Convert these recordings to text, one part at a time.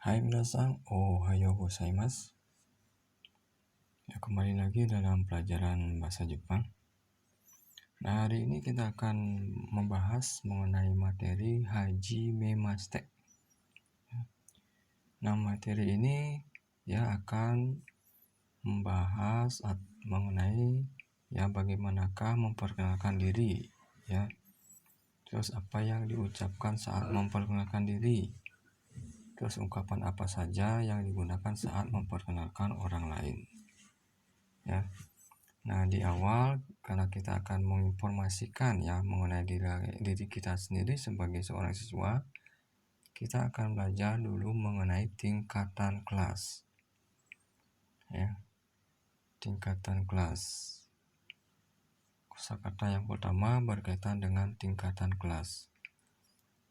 Hai minasan, ohayo gozaimasu. Ya, kembali lagi dalam pelajaran bahasa Jepang. Nah, hari ini kita akan membahas mengenai materi hajimemashite. Nah, materi ini ya akan membahas mengenai ya bagaimanakah memperkenalkan diri, ya. Terus apa yang diucapkan saat memperkenalkan diri. Terus ungkapan apa saja yang digunakan saat memperkenalkan orang lain. Ya. Nah, di awal karena kita akan menginformasikan ya mengenai diri kita sendiri sebagai seorang siswa, kita akan belajar dulu mengenai tingkatan kelas. Ya. Tingkatan kelas. Kosakata yang pertama berkaitan dengan tingkatan kelas.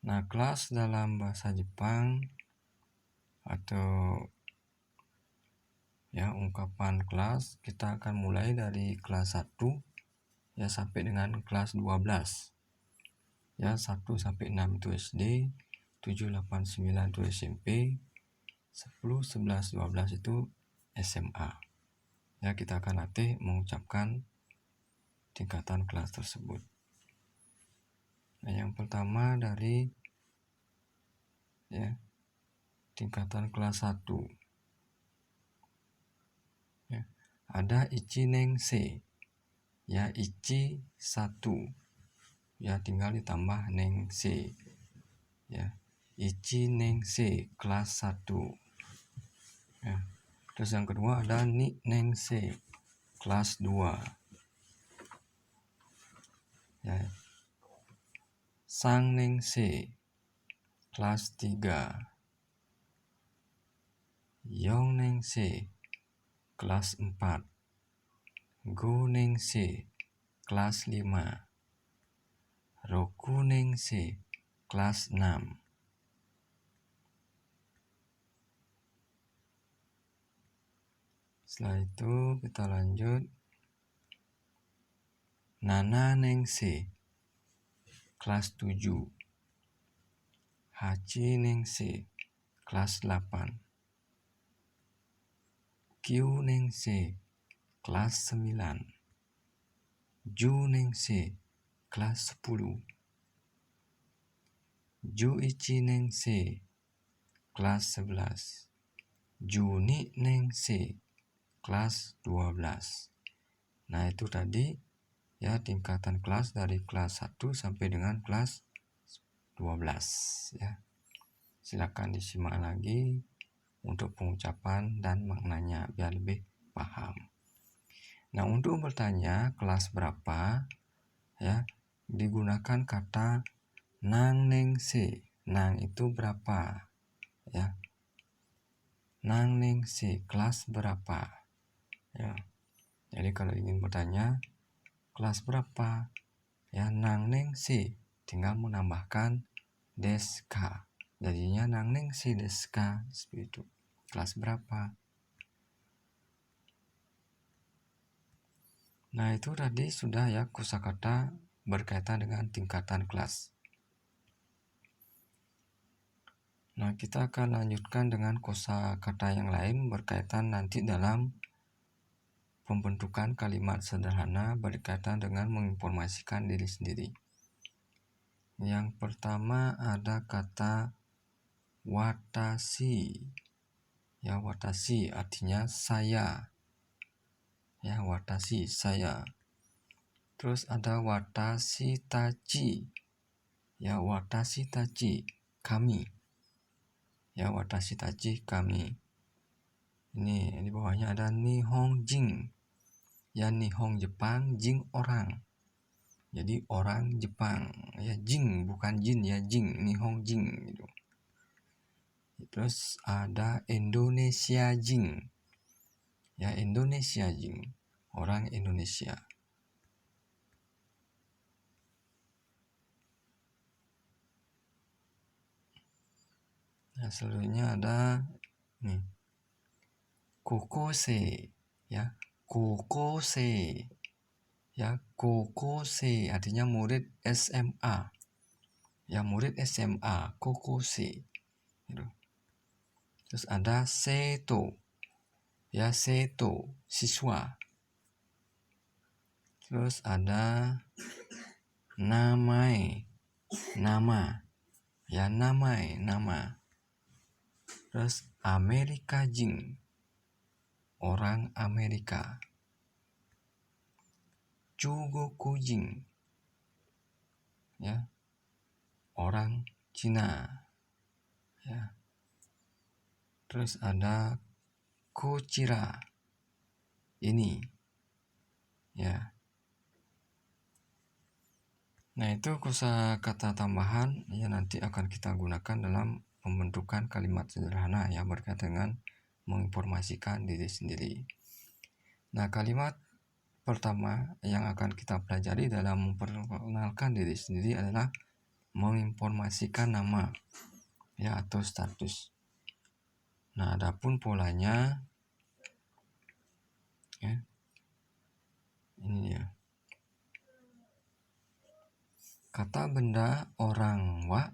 Nah, kelas dalam bahasa Jepang atau ya ungkapan kelas kita akan mulai dari kelas 1 ya sampai dengan kelas 12. Ya, 1 sampai 6 itu SD, 7 8 9 itu SMP, 10 11 12 itu SMA. Ya, kita akan latih mengucapkan tingkatan kelas tersebut. Nah, yang pertama dari ya tingkatan kelas 1. Ya, ada ichi nengse. Ya, ichi 1. Ya, tinggal ditambah nengse. Ya, ichi nengse kelas 1. Ya. Terus yang kedua ada ni nengse kelas 2. Ya. Sang nengse kelas 3. Yong nengse kelas 4. Go nengse kelas 5. Roku nengse kelas 6. Setelah itu kita lanjut. Nana nengse kelas 7. Hachi nengse kelas 8. Kyu nengse kelas 9. Ju nengse kelas 10. Juichi nengse kelas 11. Juni nengse kelas 12. Nah, itu tadi ya tingkatan kelas dari kelas 1 sampai dengan kelas 12 ya. Silakan disimak lagi untuk pengucapan dan maknanya biar lebih paham. Nah, untuk bertanya kelas berapa ya digunakan kata nang nengse. Nang itu berapa ya. Nang nengse kelas berapa ya. Jadi kalau ingin bertanya kelas berapa ya nang nengse tinggal menambahkan deska. Jadinya nang nengse deska seperti itu. Kelas berapa? Nah, itu tadi sudah ya kosakata berkaitan dengan tingkatan kelas. Nah, kita akan lanjutkan dengan kosakata yang lain berkaitan nanti dalam pembentukan kalimat sederhana berkaitan dengan menginformasikan diri sendiri. Yang pertama ada kata watashi. Ya, watashi artinya saya. Ya, watashi saya. Terus ada watashi tachi. Ya, watashi tachi kami. Ya, watashi tachi kami. Ini di bawahnya ada nihonjin. Ya, nihon Jepang, jin orang. Jadi orang Jepang. Ya, jin bukan jin ya, jin, nihonjin gitu. Terus ada Indonesia jin. Ya, Indonesia jin, orang Indonesia. Nah, selanjutnya ada nih kokose. Ya, kokose. Ya, kokose artinya murid SMA. Ya, murid SMA, kokose. Gitu. Terus ada seito, ya seito, siswa. Terus ada namae, nama, ya namae, nama. Terus Amerika Jin, orang Amerika. Jugoku Jin, ya orang Cina, ya. Terus ada Kochira, ini, ya. Nah, itu kosakata tambahan yang nanti akan kita gunakan dalam pembentukan kalimat sederhana yang berkaitan dengan menginformasikan diri sendiri. Nah, kalimat pertama yang akan kita pelajari dalam memperkenalkan diri sendiri adalah menginformasikan nama, ya, atau status. Nah, adapun polanya, ya, ini dia. Kata benda orang wa,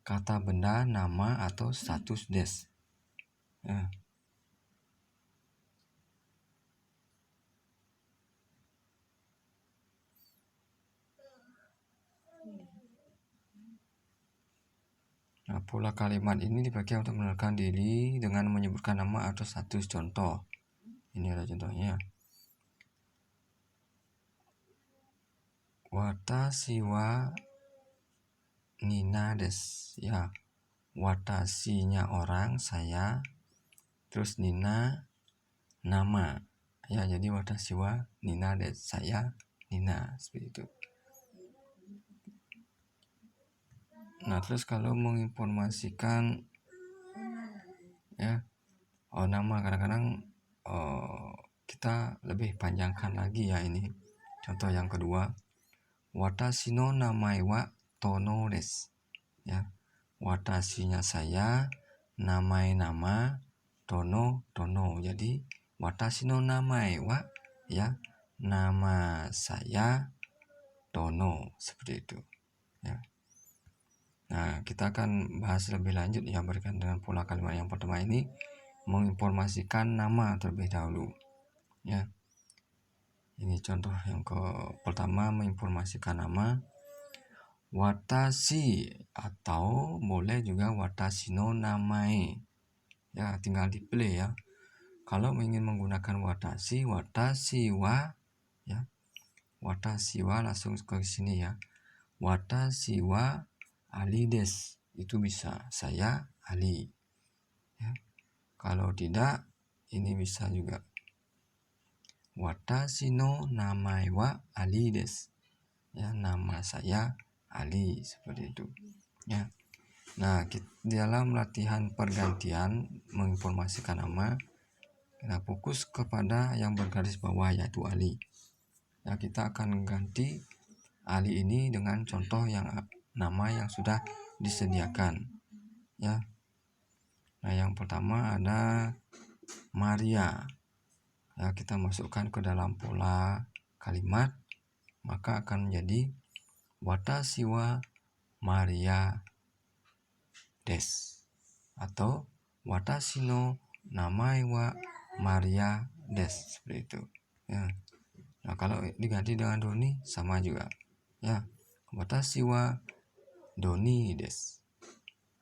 kata benda nama atau status des. Ya. Nah, pola kalimat ini dipakai untuk mengenalkan diri dengan menyebutkan nama atau status. Contoh, ini ada contohnya. Watashi wa Nina des, ya. Watashinya orang, saya. Terus Nina, nama, ya. Jadi watashi wa Nina des, saya Nina, seperti itu. Nah, terus kalau menginformasikan, ya, nama, kadang-kadang kita lebih panjangkan lagi, ya. Ini contoh yang kedua. Watashi no namae wa Tono desu, ya. Watashinya saya, namae nama, Tono Tono. Jadi watashi no namae wa, ya, nama saya Tono, seperti itu, ya. Nah, kita akan bahas lebih lanjut yang berkaitan dengan pola kalimat yang pertama ini, menginformasikan nama terlebih dahulu, ya. Ini contoh yang pertama, menginformasikan nama. Watashi, atau boleh juga watashi no namae, ya, tinggal dipilih, ya. Kalau ingin menggunakan watashi, watashi wa, ya, watashi wa langsung ke sini, ya. Watashi wa Ali desu, itu bisa, saya Ali, ya. Kalau tidak, ini bisa juga. Watashi no namae wa Ali desu, ya, nama saya Ali, seperti itu, ya. Nah, dalam latihan pergantian menginformasikan nama, kita fokus kepada yang bergaris bawah, yaitu Ali. Ya, kita akan ganti Ali ini dengan contoh yang nama yang sudah disediakan, ya. Nah, yang pertama ada Maria. Ya, kita masukkan ke dalam pola kalimat, maka akan menjadi watashi wa Maria desu, atau watashi no namae wa Maria desu, seperti itu, ya. Nah, kalau diganti dengan Doni sama juga, ya. Watashi wa Doni desu,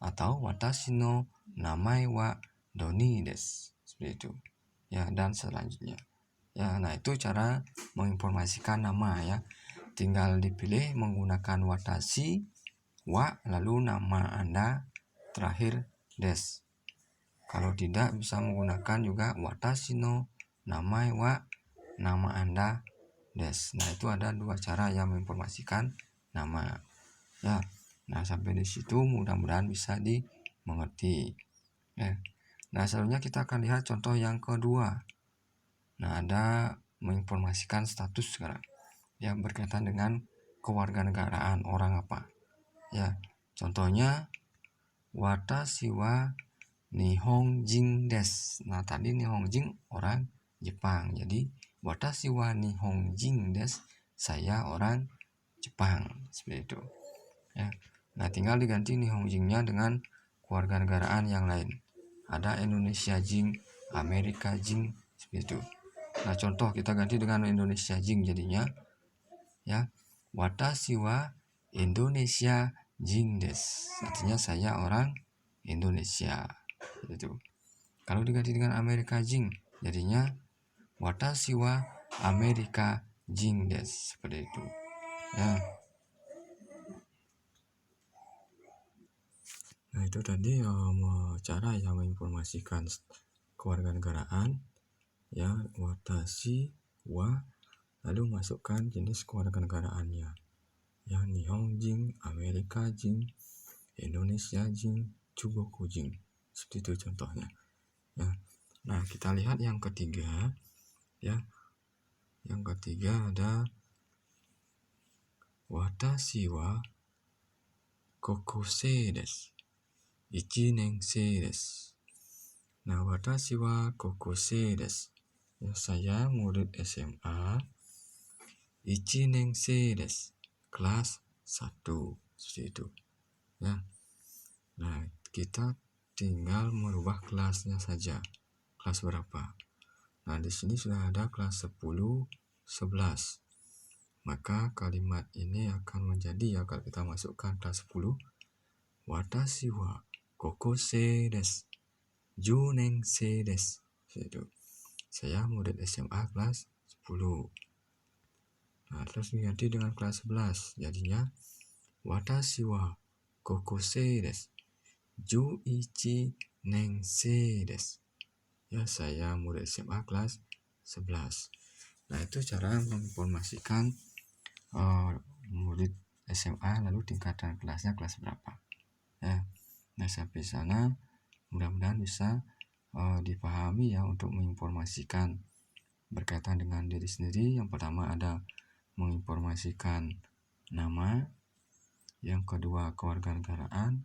atau watashi no namae wa Doni desu, seperti itu, ya, dan selanjutnya, ya. Nah, itu cara menginformasikan nama, ya. Tinggal dipilih menggunakan watashi wa, lalu nama Anda terakhir des. Kalau tidak, bisa menggunakan juga watashi no namae wa, nama Anda des. Nah, itu ada dua cara yang menginformasikan nama, ya. Nah, sampai di situ mudah-mudahan bisa dimengerti, ya. Nah, selanjutnya kita akan lihat contoh yang kedua. Nah, ada menginformasikan status sekarang, yang berkaitan dengan kewarganegaraan orang apa, ya. Contohnya watashi wa Nihonjin desu. Nah, tadi Nihonjin orang Jepang, jadi watashi wa Nihonjin desu, saya orang Jepang, seperti itu, ya. Nah, tinggal diganti Nihonjinnya dengan kewarganegaraan yang lain. ada Indonesia Jing, Amerika Jing, seperti itu. Nah, contoh kita ganti dengan Indonesia Jing jadinya ya, watashi wa Indonesia Jing desu. Artinya saya orang Indonesia. Itu. Kalau diganti dengan Amerika Jing, jadinya watashi wa Amerika Jing desu. Seperti itu. Ya. Nah, itu tadi cara yang menginformasikan kewarganegaraan ya, watashi wa, lalu masukkan jenis kewarganegaraannya. Ya, Nihon Jing, Amerika Jing, Indonesia Jing, Chugoku Jing. Seperti itu contohnya. Ya. Nah, kita lihat yang ketiga ya. Yang ketiga ada watashi wa kokusei desu. 1年生です. Nah, watashi wa kokusei desu. Ya, saya murid SMA 1年生desu. Kelas 1. Seperti itu. Ya. Nah, kita tinggal merubah kelasnya saja. Kelas berapa? Nah, di sini sudah ada kelas 10, 11. Maka kalimat ini akan menjadi ya, kalau kita masukkan kelas 10, watashi wa kokusei desu. 10年生です. Itu. Saya murid SMA kelas 10. Nah, terus diganti dengan kelas 11. Jadinya watashi wa kokusei desu. 11年生です. Ya, saya murid SMA kelas 11. Nah, itu cara menginformasikan murid SMA lalu tingkatan kelasnya kelas berapa. Ya. Nah, sampai sana mudah-mudahan bisa dipahami ya untuk menginformasikan berkaitan dengan diri sendiri. Yang pertama ada menginformasikan nama, yang kedua kewarganegaraan,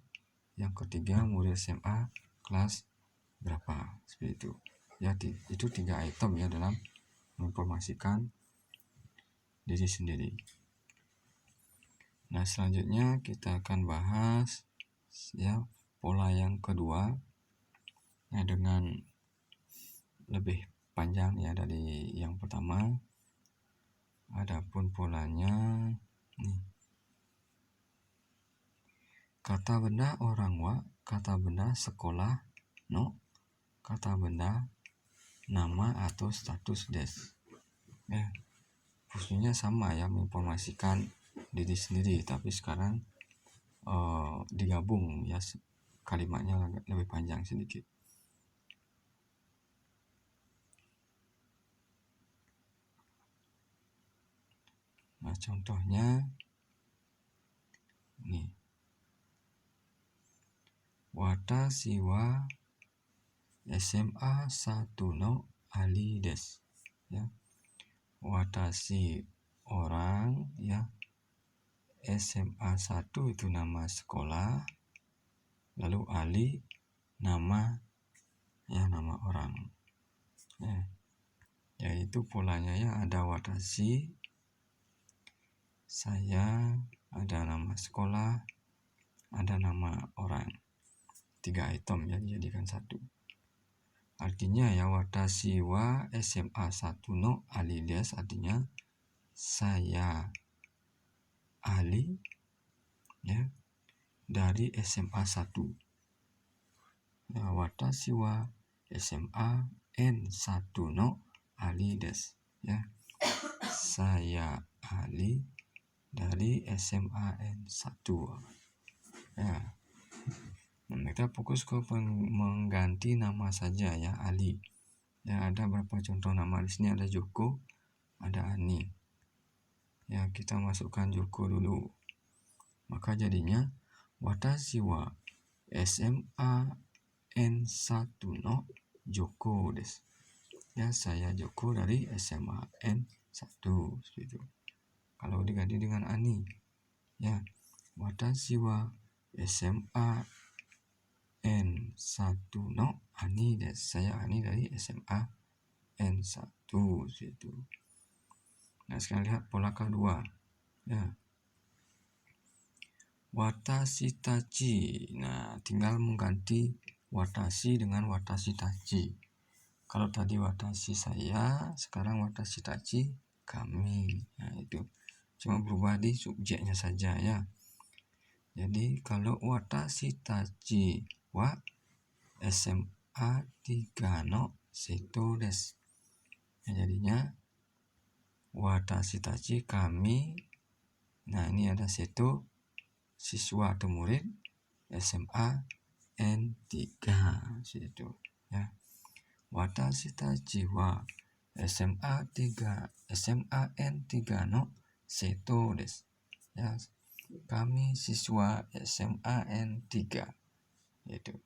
yang ketiga murid SMA kelas berapa, seperti itu. Ya, itu 3 item ya dalam menginformasikan diri sendiri. Nah, selanjutnya kita akan bahas ya pola yang kedua ya, dengan lebih panjang ya dari yang pertama. Adapun polanya nih. Kata benda orang wa, kata benda sekolah no, kata benda nama atau status des. Ya, fungsinya sama ya, menginformasikan diri sendiri, tapi sekarang digabung ya, kalimatnya lebih panjang sedikit. Nah, contohnya nih, watashi wa SMA 1 no Ali des. Ya, watashi orang ya, SMA 1 itu nama sekolah, lalu Ali nama ya, nama orang. Ya, yaitu polanya ya, ada watashi, saya, ada nama sekolah, ada nama orang. 3 item ya dijadikan satu. Artinya ya, watashi wa SMA 1 no Ali des, artinya saya Ali ya, dari SMA 1. Nah, watashi wa SMA N1 no Ali des ya. Saya Ali dari SMA N1. Ya. Nah, kita fokus ke mengganti nama saja ya, Ali. Ya, ada beberapa contoh nama di sini, ada Joko, ada Ani. Ya, kita masukkan Joko dulu. Maka jadinya watashi wa SMA N1 no Joko des. Ya, saya Joko dari SMA N1, seperti itu. Kalau diganti dengan Ani, ya, watashi wa SMA N1 no Ani des. Saya Ani dari SMA N1, seperti itu. Nah, sekarang lihat pola kedua. Ya. Watashi tachi. Nah, tinggal mengganti watashi dengan watashi tachi. Kalau tadi watashi saya, sekarang watashi tachi kami. Nah, itu cuma berubah di subjeknya saja ya. Jadi kalau watashi tachi wa SMA 3 no seto desu. Ya, jadinya watashi tachi kami. Nah, ini ada seto, siswa atau murid SMA N3 situ ya. Watashi tachi wa SMA N3 no seto desu. Ya, kami siswa SMA N3 itu.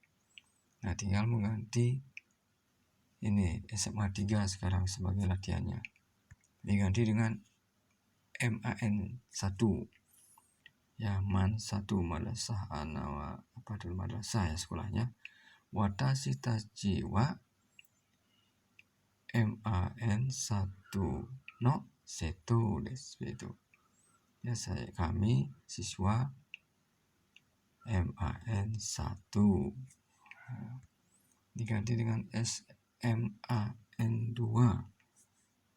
Nah, tinggal mengganti ini SMA 3 sekarang sebagai latihannya. Diganti dengan MAN 1 ya, MAN 1 madrasah anawa apa dulu madrasah ya sekolahnya. Watashi tachi wa MAN 1 no seto desu itu. Ya, kami siswa MAN 1. Diganti dengan SMAN 2.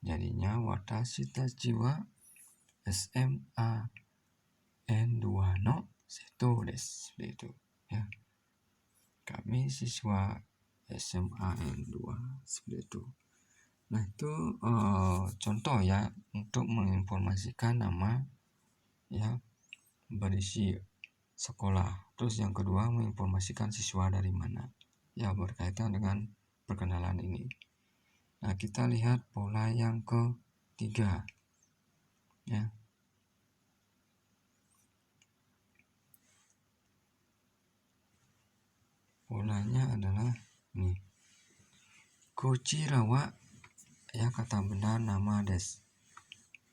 Jadinya watashi tachi wa SMA N2 no seto desu itu ya. Kami siswa SMA N2 seperti itu. Nah, itu contoh ya untuk menginformasikan nama ya berisi sekolah. Terus yang kedua menginformasikan siswa dari mana ya, berkaitan dengan perkenalan ini. Nah, kita lihat pola yang ketiga ya. Polanya adalah nih. Kochira wa ya, kata benda nama desu.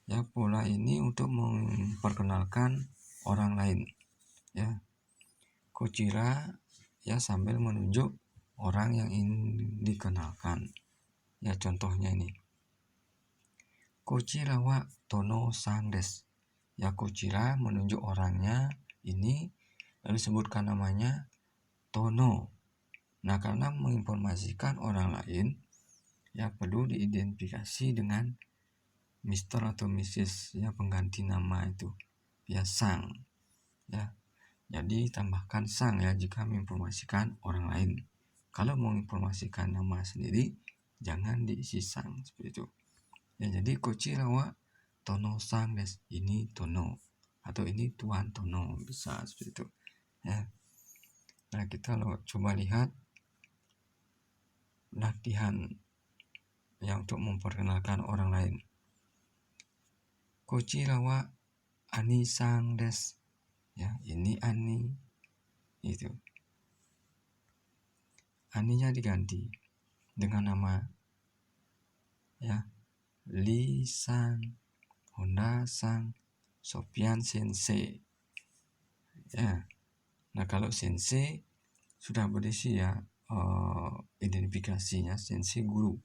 Ya, pola ini untuk memperkenalkan orang lain ya. Kochira ya sambil menunjuk orang yang ingin dikenalkan. Ya, contohnya ini. Kochira wa Tono-san desu. Ya, Kochira menunjuk orangnya ini, lalu sebutkan namanya Tono. Nah, karena menginformasikan orang lain ya perlu diidentifikasi dengan Mr. atau Mrs. ya, pengganti nama itu ya, sang ya. Jadi tambahkan sang ya jika menginformasikan orang lain. Kalau mau menginformasikan nama sendiri jangan diisi sang seperti itu. Ya, jadi Kochira wa Tono-san desu. Ini Tono atau ini Tuan Tono, bisa seperti itu ya. Nah, kita coba lihat latihan yang untuk memperkenalkan orang lain. Kochira wa Ani-san desu. Ya, ini Ani itu. Aninya diganti dengan nama ya, Lee-san, Honda-san, Sofian Sensei. Ya. Nah, kalau sensei sudah berisi ya identifikasinya, sensei guru.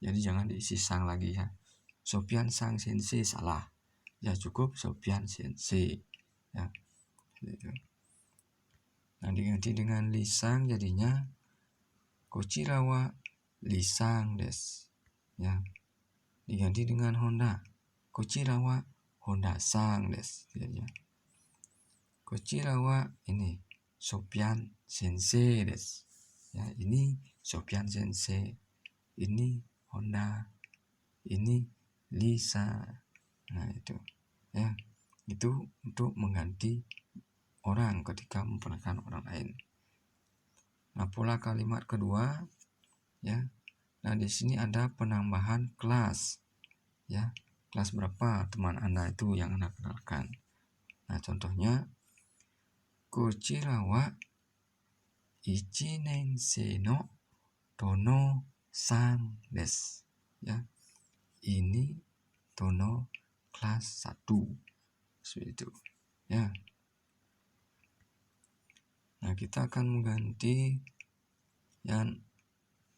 Jadi jangan diisi sang lagi ya. Sofian sang sensei salah. Ya, cukup Sofian Sensei ya. Gitu. Nah, diganti dengan Lisang jadinya Kochira wa Lisang desu ya. Diganti dengan Honda, Kochira wa Honda sang desu jadinya. Kochira wa ini Sofian Sensei desu ya. Ini Sofian Sensei, ini Honda, ini Lisa. Nah, itu ya, itu untuk mengganti orang ketika memperkenalkan orang lain. Nah, pola kalimat kedua ya. Nah, di sini ada penambahan kelas ya. Kelas berapa teman Anda itu yang Anda kenalkan. Nah, contohnya Kochira wa 1年生の Tono-san desu ya. Ini Tono kelas 1 seperti itu ya. Nah, kita akan mengganti yang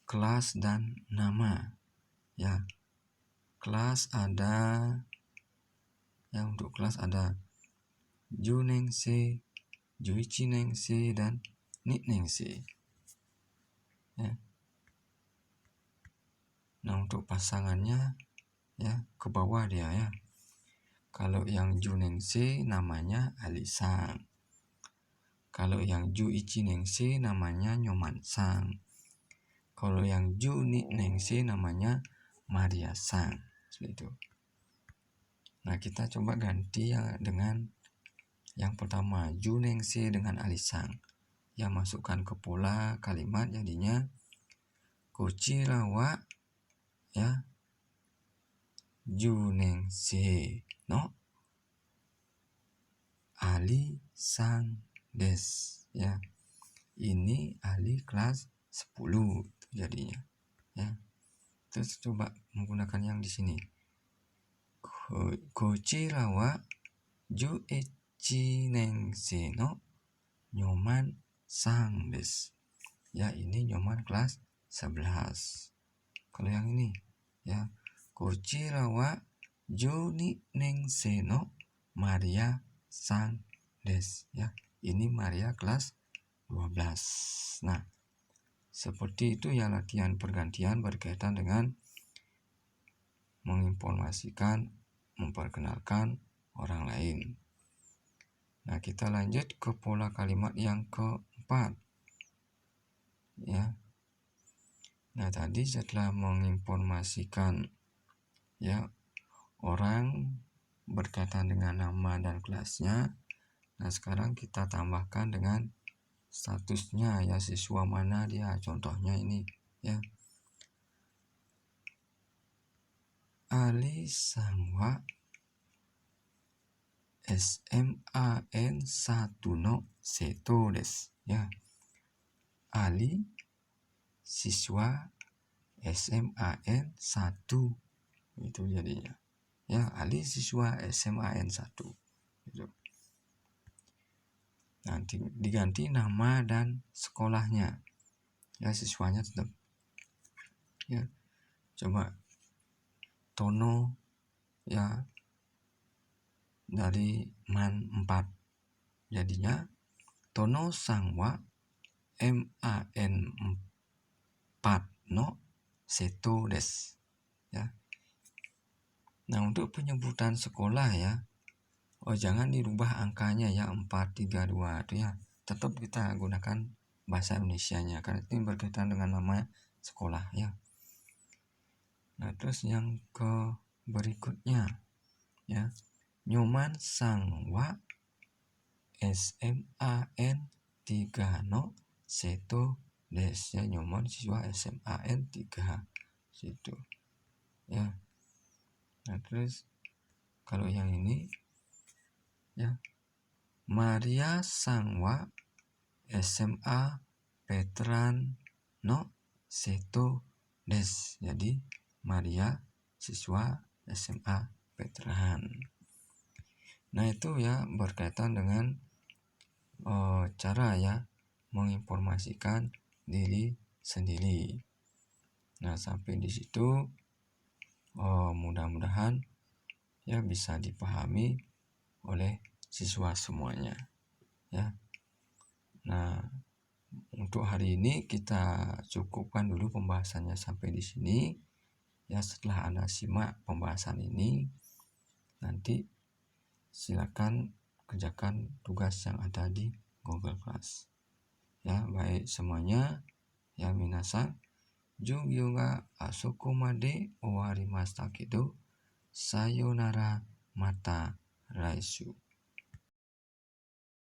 kelas dan nama ya. Kelas ada yang untuk kelas ada 10年生, 11年生 dan 2年生 ya. Nah, untuk pasangannya ya ke bawah dia ya. Kalau yang Ju Nengse namanya Alisang. Kalau yang Ju Ichi Nengse namanya Nyoman Sang. Kalau yang Ju Ni Nengse namanya Maria Sang. Seperti itu. Nah, kita coba ganti ya dengan yang pertama, Ju Nengse dengan Alisang. Yang masukkan ke pola kalimat jadinya Kochira wa ya Ju Nengse no Ali Sang des ya. Ini Ali kelas 10 jadinya ya. Terus coba menggunakan yang di sini. Kochira wa Ju Ichi Nengse no Nyoman Sang des. Ya, ini Nyoman kelas 11. Kalau yang ini ya, Kochira wa Ju Ni Nengse no Maria Sang des ya. Ini Maria kelas 12. Nah, seperti itu ya latihan pergantian berkaitan dengan menginformasikan, memperkenalkan orang lain. Nah, kita lanjut ke pola kalimat yang keempat. Ya. Nah, tadi setelah menginformasikan ya orang berkaitan dengan nama dan kelasnya. Nah, sekarang kita tambahkan dengan statusnya ya, siswa mana dia. Contohnya ini ya. Ali Sangwa SMAN 1 no Seto des ya. Ali siswa SMAN 1 itu jadinya ya. Ali siswa SMAN 1 gitu. Nanti diganti nama dan sekolahnya ya, siswanya tetap ya. Coba Tono ya dari MAN 4 jadinya Tono Sangwa MAN 4 no Seto des ya. Nah, untuk penyebutan sekolah ya, jangan dirubah angkanya ya 432 itu ya. Tetap kita gunakan bahasa Indonesianya karena ini berkaitan dengan nama sekolah ya. Nah, terus yang ke berikutnya ya, Nyoman Sangwa SMAN 3 no Seto des ya. Nyoman siswa SMAN 3 situ ya. Nah, terus kalau yang ini ya, Maria Sangwa SMA Veteran no Seto des. Jadi Maria siswa SMA Veteran. Nah, itu ya berkaitan dengan cara ya menginformasikan diri sendiri. Nah, sampai di situ mudah-mudahan ya bisa dipahami oleh siswa semuanya ya. Nah, untuk hari ini kita cukupkan dulu pembahasannya sampai di sini ya. Setelah Anda simak pembahasan ini, nanti silakan kerjakan tugas yang ada di Google Class ya. Baik semuanya ya, minasan Jugyo ga asokomade owarimashita kedo sayonara mata laishu.